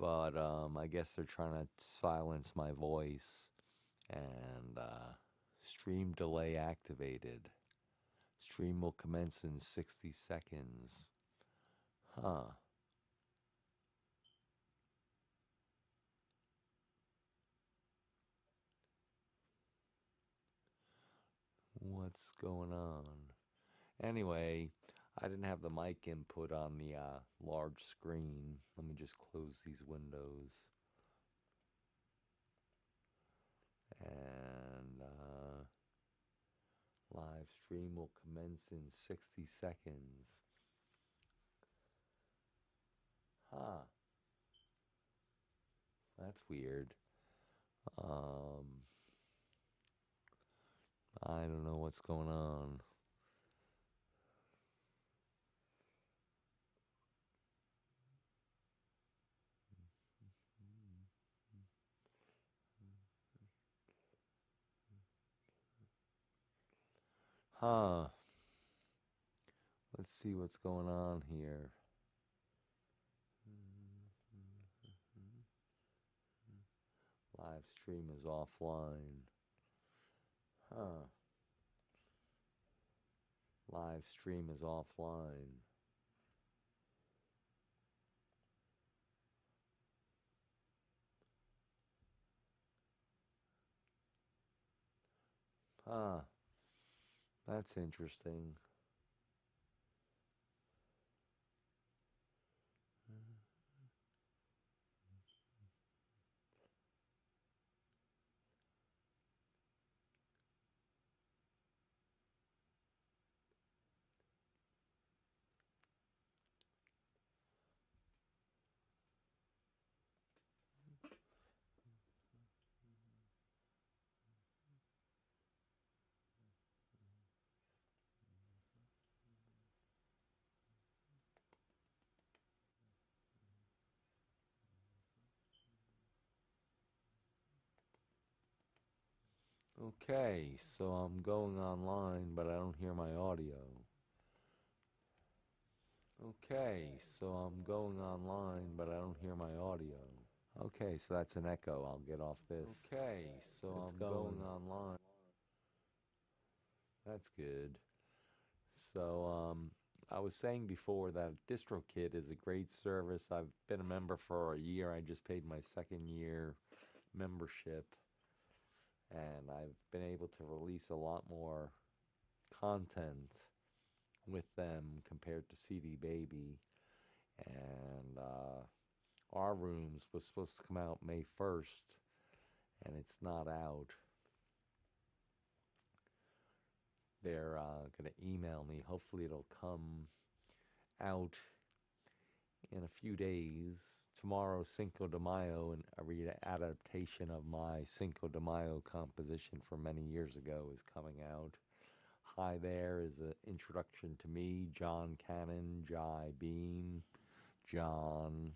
but I guess they're trying to silence my voice. And stream delay activated. Stream will commence in 60 seconds. Huh. What's going on? Anyway, I didn't have the mic input on the large screen. Let me just close these windows. And live stream will commence in 60 seconds. Huh. That's weird. Um, I don't know what's going on. Huh. Let's see what's going on here. Live stream is offline. Huh. Live stream is offline. Huh. That's interesting. Okay, so I'm going online, but I don't hear my audio. Okay, so I'm going online, but I don't hear my audio. Okay, so that's an echo. I'll get off this. Okay, so I'm going online. That's good. So, I was saying before that DistroKid is a great service. I've been a member for a year. I just paid my second year membership, and I've been able to release a lot more content with them compared to CD Baby. And Our Rooms was supposed to come out May 1st, and it's not out. They're going to email me. Hopefully, it'll come out in a few days. Tomorrow, Cinco de Mayo, and a readaptation of my Cinco de Mayo composition from many years ago is coming out. Hi There is an introduction to me, John Cannon, Jai Beam, John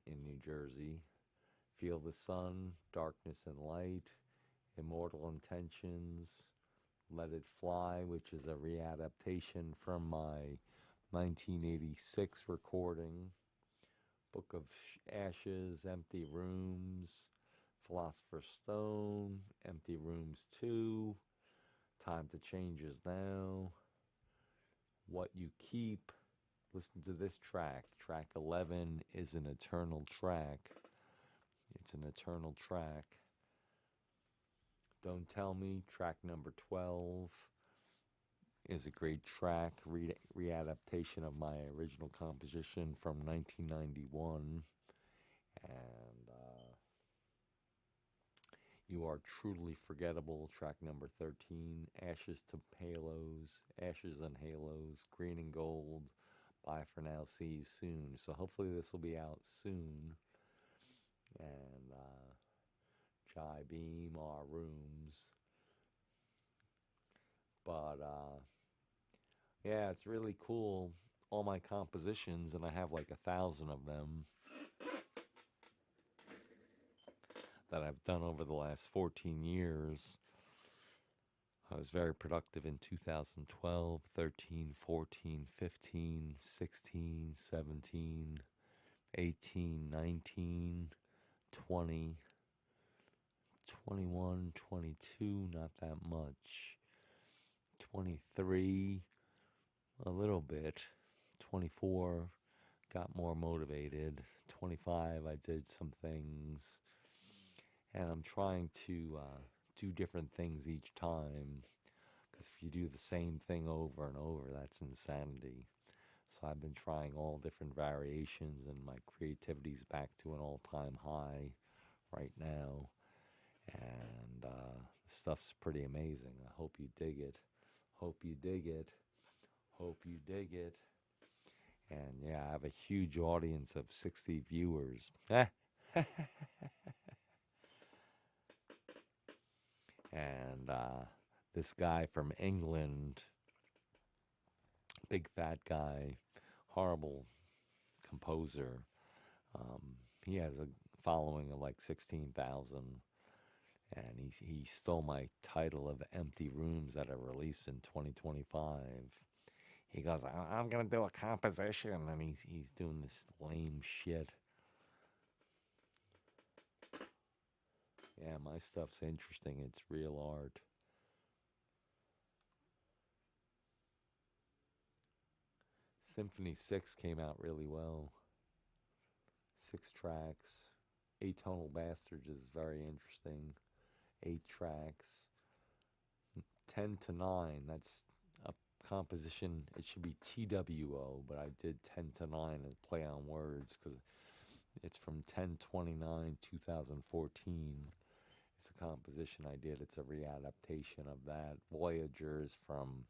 in New Jersey. Feel the Sun, Darkness and Light, Immortal Intentions, Let It Fly, which is a readaptation from my 1986 recording, Book of Ashes, Empty Rooms, Philosopher's Stone, Empty Rooms 2, Time to Change Is Now, What You Keep. Listen to this track. Track 11 is an eternal track. It's an eternal track. Don't Tell Me, track number 12, is a great track, readaptation of my original composition from 1991. And You Are Truly Forgettable, track number 13, Ashes to Halos, Ashes and Halos, Green and Gold, Bye for Now, See You Soon. So hopefully this will be out soon. And Jai Beam, Our Rooms. But yeah, it's really cool. All my compositions, and I have like 1,000 of them that I've done over the last 14 years. I was very productive in 2012, 13, 14, 15, 16, 17, 18, 19, 20, 21, 22, not that much. 23, a little bit. 24, got more motivated. 25, I did some things. And I'm trying to do different things each time. Because if you do the same thing over and over, that's insanity. So I've been trying all different variations, and my creativity's back to an all-time high right now. And the stuff's pretty amazing. I hope you dig it. Hope you dig it. Hope you dig it. And yeah, I have a huge audience of 60 viewers. And this guy from England, big fat guy, horrible composer. Um, he has a following of like 16,000, and he stole my title of Empty Rooms that are released in 2025. He goes, I'm gonna do a composition, and he's doing this lame shit. Yeah, my stuff's interesting. It's real art. Symphony 6 came out really well. 6 tracks. Atonal Bastards is very interesting. 8 tracks. 10 to 9, that's a composition. It should be TWO, but I did 10 to 9 as play on words because it's from 10/29/2014. It's a composition I did. It's a readaptation of that. Voyager is from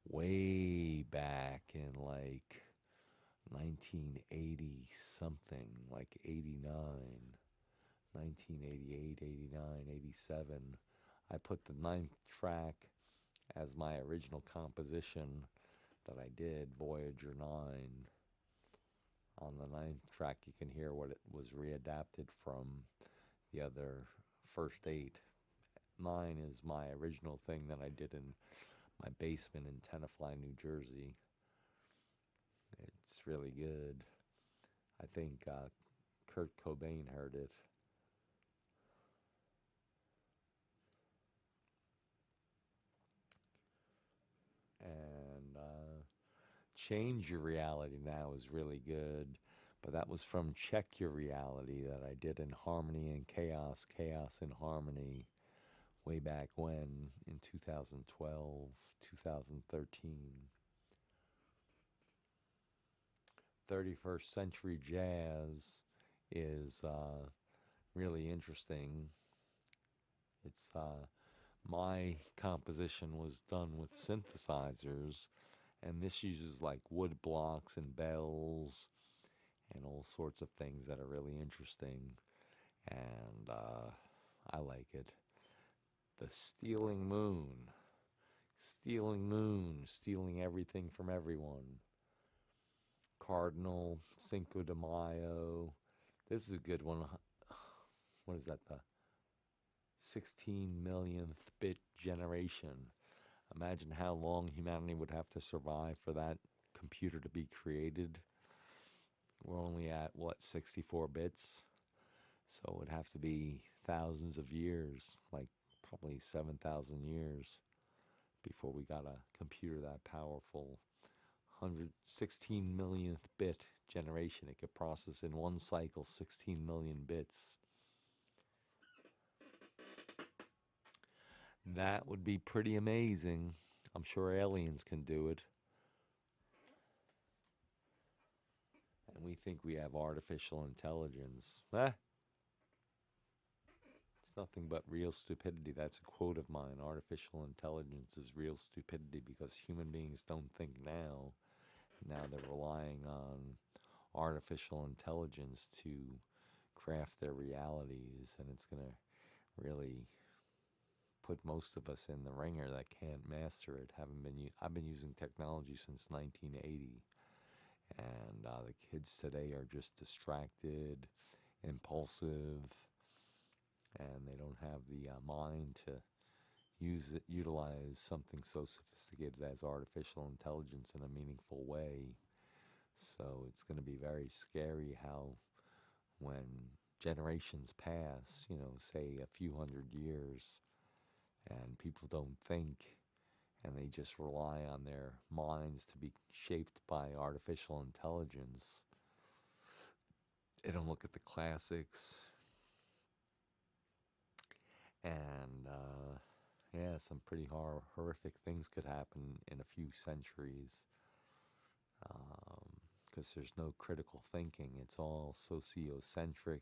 way back in like 1980 something, like 89, 1988, 89, 87. I put the 9th track as my original composition that I did, Voyager 9. On the 9th track, you can hear what it was readapted from the other first 8. 9 is my original thing that I did in my basement in Tenafly, New Jersey. It's really good. I think Kurt Cobain heard it. And Change Your Reality Now is really good. But that was from Check Your Reality that I did in Harmony and Chaos, Chaos and Harmony, way back when, in 2012, 2013. 31st Century Jazz is really interesting. It's my composition was done with synthesizers, and this uses like wood blocks and bells and all sorts of things that are really interesting, and I like it. The Stealing Moon, Stealing Moon, stealing everything from everyone. Cardinal, Cinco de Mayo. This is a good one. What is that? The 16 millionth bit generation. Imagine how long humanity would have to survive for that computer to be created. We're only at, what, 64 bits? So it would have to be thousands of years, like probably 7,000 years, before we got a computer that powerful. 116 millionth bit generation. It could process in one cycle 16 million bits. That would be pretty amazing. I'm sure aliens can do it. And we think we have artificial intelligence. It's nothing but real stupidity. That's a quote of mine. Artificial intelligence is real stupidity because human beings don't think now. Now they're relying on artificial intelligence to craft their realities, and it's going to really put most of us in the ringer that can't master it. I've been using technology since 1980, and the kids today are just distracted, impulsive, and they don't have the mind to utilize something so sophisticated as artificial intelligence in a meaningful way. So it's going to be very scary how when generations pass, say a few hundred years, and people don't think and they just rely on their minds to be shaped by artificial intelligence. They don't look at the classics. And yeah, some pretty horrific things could happen in a few centuries because there's no critical thinking. It's all sociocentric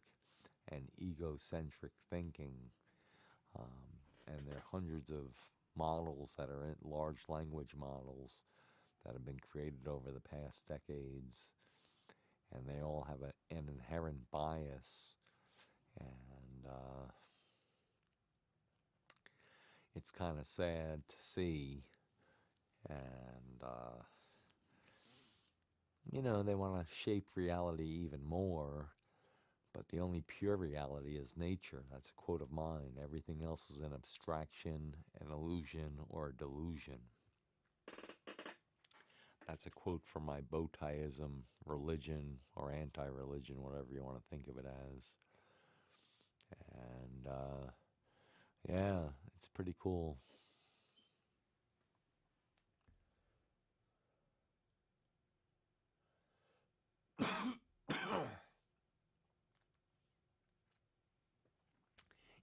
and egocentric thinking. And there are hundreds of models that are in large language models that have been created over the past decades, and they all have an inherent bias. And it's kind of sad to see. And they want to shape reality even more, but the only pure reality is nature. That's a quote of mine. Everything else is an abstraction, an illusion, or a delusion. That's a quote from my Bowtieism religion or anti-religion, whatever you want to think of it as. And yeah, it's pretty cool.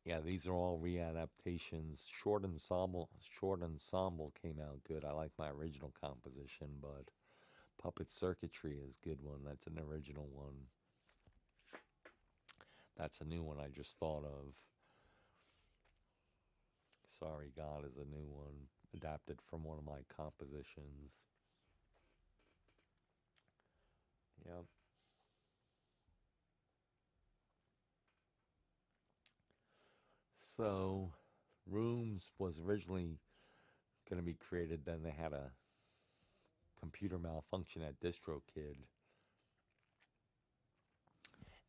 Yeah, these are all readaptations. Short Ensemble came out good. I like my original composition, but Puppet Circuitry is a good one. That's an original one. That's a new one I just thought of. Sorry God is a new one, adapted from one of my compositions. Yep. So, Rooms was originally going to be created, then they had a computer malfunction at DistroKid,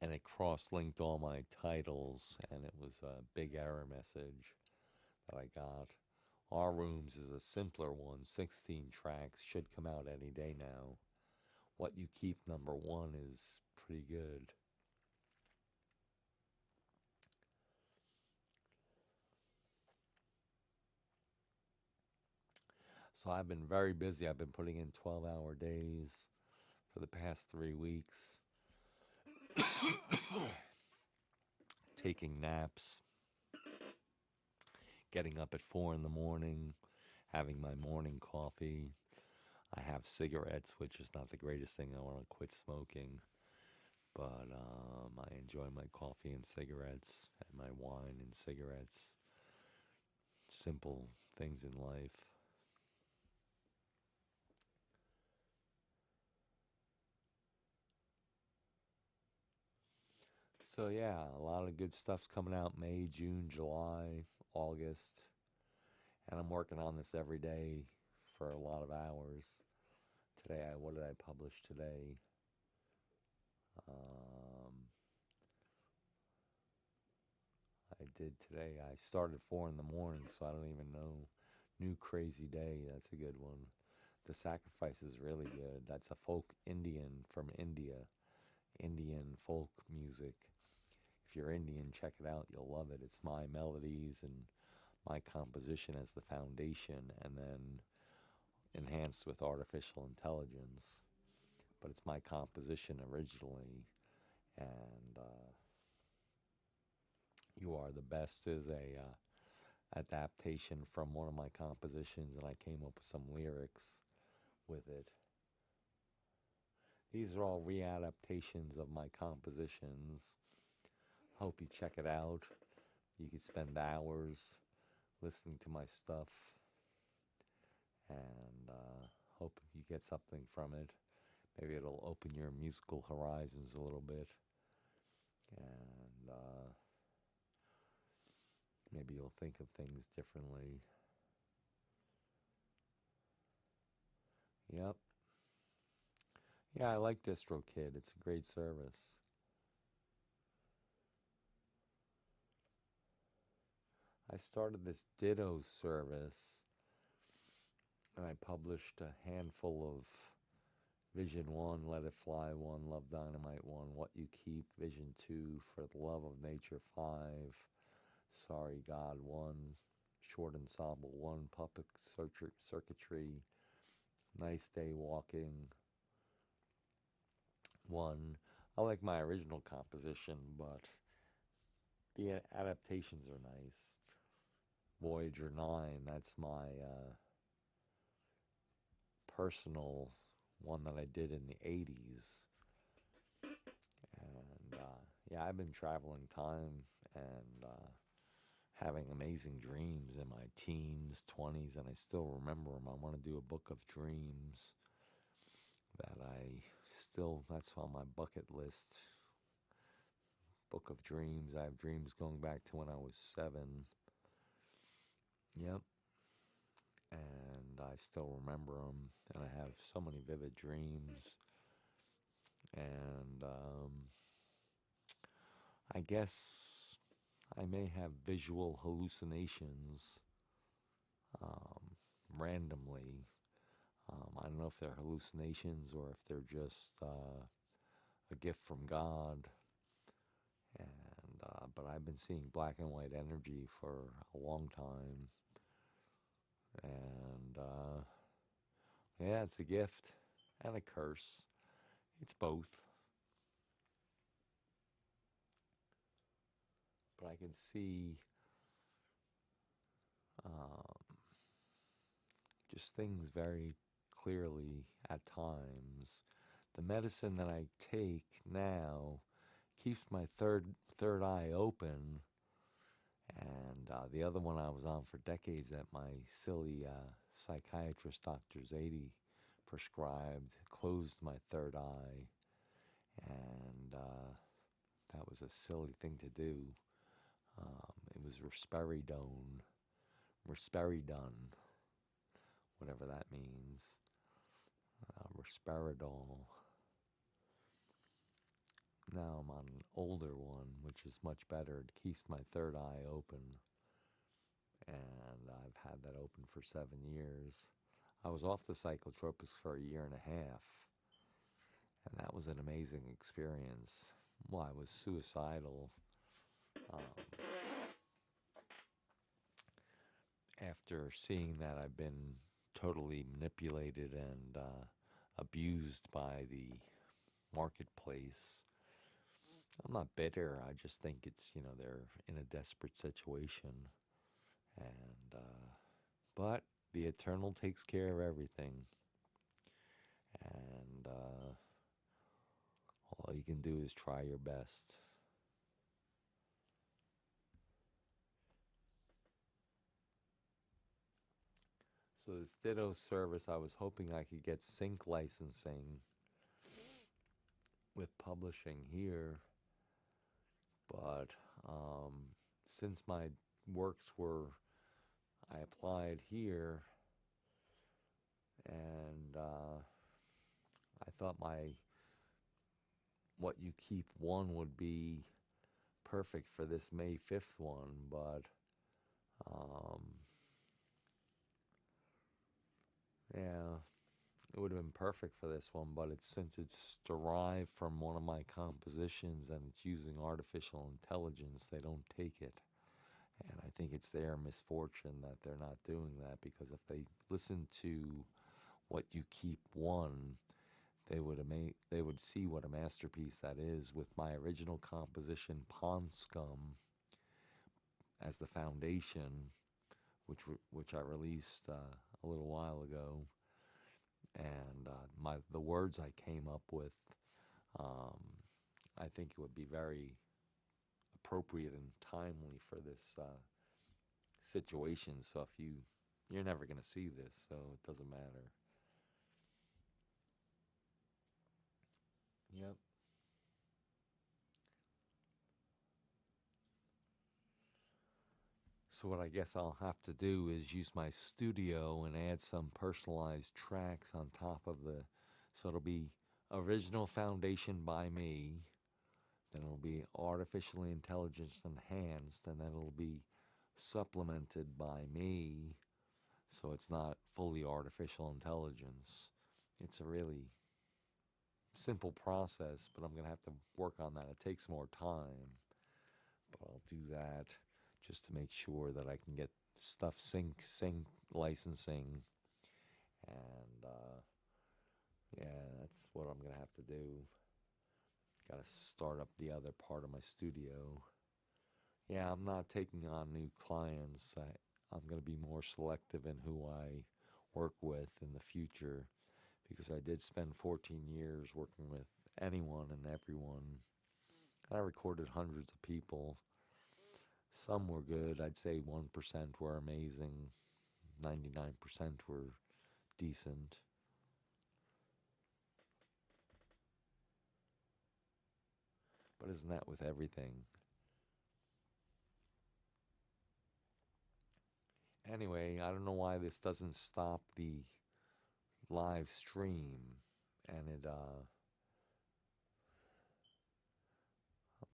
and it cross-linked all my titles, and it was a big error message that I got. Our Rooms is a simpler one, 16 tracks, should come out any day now. What You Keep #1 is pretty good. So I've been very busy. I've been putting in 12-hour days for the past 3 weeks, taking naps, getting up at 4 in the morning, having my morning coffee. I have cigarettes, which is not the greatest thing. I want to quit smoking, but I enjoy my coffee and cigarettes and my wine and cigarettes. Simple things in life. So yeah, a lot of good stuff's coming out May, June, July, August. And I'm working on this every day for a lot of hours. Today, what did I publish today? Um, I did today. I started 4 in the morning, so I don't even know. New Crazy Day, that's a good one. The Sacrifice is really good. That's a folk Indian from India, Indian folk music. If you're Indian, check it out. You'll love it. It's my melodies and my composition as the foundation, and then enhanced with artificial intelligence. But it's my composition originally, and You Are the Best is a adaptation from one of my compositions, and I came up with some lyrics with it. These are all readaptations of my compositions. Hope you check it out. You could spend hours listening to my stuff, and hope you get something from it. Maybe it'll open your musical horizons a little bit, and maybe you'll think of things differently. Yep. Yeah, I like DistroKid. It's a great service. I started this Ditto service, and I published a handful of Vision 1, Let It Fly 1, Love Dynamite 1, What You Keep, Vision 2, For the Love of Nature 5, Sorry God 1, Short Ensemble 1, Puppet Circuitry, Nice Day Walking 1. I like my original composition, but the adaptations are nice. Voyager 9, that's my personal one that I did in the 80s. And yeah, I've been traveling time and having amazing dreams in my teens, 20s, and I still remember them. I want to do a book of dreams that's on my bucket list. Book of dreams. I have dreams going back to when I was 7. Yep. And I still remember them, and I have so many vivid dreams. And I guess I may have visual hallucinations randomly. I don't know if they're hallucinations or if they're just a gift from God. And but I've been seeing black and white energy for a long time. And yeah, it's a gift and a curse. It's both. But I can see just things very clearly at times. The medicine that I take now keeps my third eye open, and the other one I was on for decades that my silly psychiatrist, Dr. Zadie, prescribed closed my third eye, and that was a silly thing to do. It was risperidone, whatever that means, risperidol. Now I'm on an older one, which is much better. It keeps my third eye open, and I've had that open for 7 years. I was off the psychotropics for a year and a half, and that was an amazing experience. Well, I was suicidal after seeing that I've been totally manipulated and abused by the marketplace. I'm not bitter. I just think it's, they're in a desperate situation. And, but the eternal takes care of everything. And all you can do is try your best. So this Ditto service, I was hoping I could get sync licensing with publishing here. But since my works I applied here, and I thought What You Keep 1 would be perfect for this May 5th one, but yeah, it would have been perfect for this one, but since it's derived from one of my compositions and it's using artificial intelligence, they don't take it. And I think it's their misfortune that they're not doing that, because if they listen to What You Keep 1, they would see what a masterpiece that is, with my original composition Pond Scum as the foundation, which I released a little while ago, and the words I came up with, I think it would be very appropriate and timely for this situation. So if you're never going to see this, so it doesn't matter. Yep. So what I guess I'll have to do is use my studio and add some personalized tracks on top of so it'll be original foundation by me, then it'll be artificially intelligence enhanced, and then it'll be supplemented by me, so it's not fully artificial intelligence. It's a really simple process, but I'm going to have to work on that. It takes more time, but I'll do that just to make sure that I can get stuff sync licensing. And yeah, that's what I'm going to have to do. Got to start up the other part of my studio. Yeah, I'm not taking on new clients. I'm going to be more selective in who I work with in the future, because I did spend 14 years working with anyone and everyone. I recorded hundreds of people. Some were good. I'd say 1% were amazing. 99% were decent. But isn't that with everything? Anyway, I don't know why this doesn't stop the live stream, and it